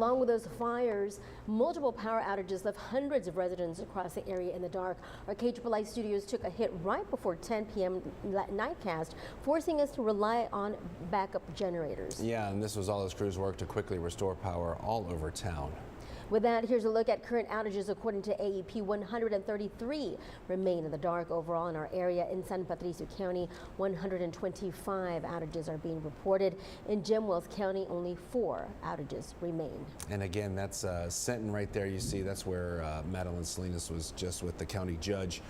Along with those fires, multiple power outages left hundreds of residents across the area in the dark. Our KAAA studios took a hit right before 10 p.m. nightcast, forcing us to rely on backup generators. Yeah, and this was all as crews worked to quickly restore power all over town. With that, here's a look at current outages. According to AEP, 133 remain in the dark overall in our area. In San Patricio County, 125 outages are being reported. In Jim Wells County, only 4 outages remain. And again, that's Sinton right there. You see, that's where Madeline Salinas was just with the county judge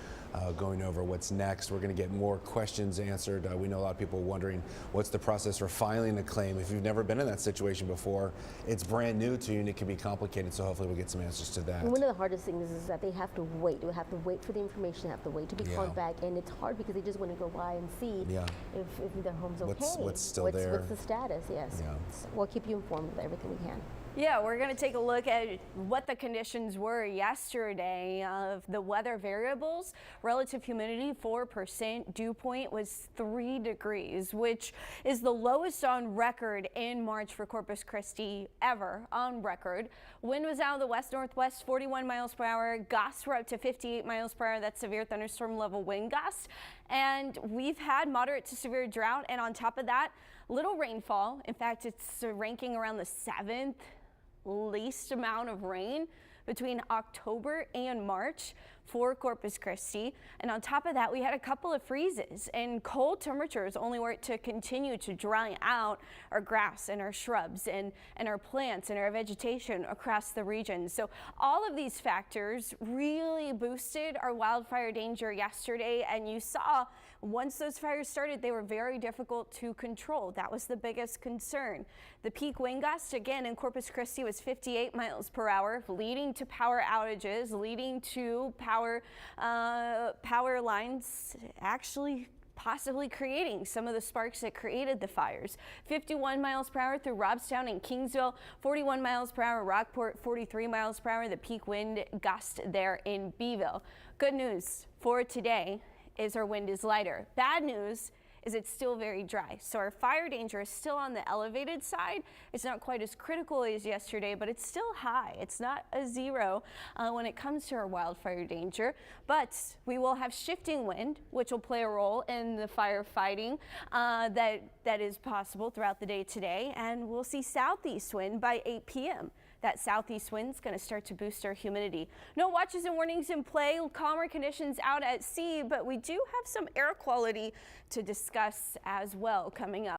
going over what's next. We're going to get more questions answered. We know a lot of people wondering what's the process for filing a claim. If you've never been in that situation before, it's brand new to you and it can be complicated. So hopefully we'll get some answers to that. And one of the hardest things is that they have to wait. They have to wait for the information. They have to wait to be called back, and it's hard because they just want to go by and see if their home's okay. What's still there? What's the status? Yes. Yeah. So we'll keep you informed of everything we can. Yeah, we're going to take a look at what the conditions were yesterday of the weather variables. Relative humidity 4%, dew point was 3 degrees, which is the lowest on record in March for Corpus Christi ever on record. Wind was out of the west-northwest, 41 miles per hour. Gusts were up to 58 miles per hour. That's severe thunderstorm level wind gusts. And we've had moderate to severe drought. And on top of that, little rainfall. In fact, it's ranking around the 7th least amount of rain between October and March for Corpus Christi. And on top of that, we had a couple of freezes, and cold temperatures only work to continue to dry out our grass and our shrubs and our plants and our vegetation across the region. So all of these factors really boosted our wildfire danger yesterday, and you saw once those fires started, they were very difficult to control. That was the biggest concern. The peak wind gust again in Corpus Christi was 58 miles per hour, leading to power outages, leading to power lines actually possibly creating some of the sparks that created the fires. 51 miles per hour through Robstown and Kingsville, 41 miles per hour Rockport, 43 miles per hour the peak wind gust there in Beeville. Good news for today is our wind is lighter. Bad news is it's still very dry. So our fire danger is still on the elevated side. It's not quite as critical as yesterday, but it's still high. It's not a 0 when it comes to our wildfire danger, but we will have shifting wind, which will play a role in the firefighting that is possible throughout the day today. And we'll see southeast wind by 8 p.m. That southeast wind is going to start to boost our humidity. No watches and warnings in play, calmer conditions out at sea, but we do have some air quality to discuss as well coming up.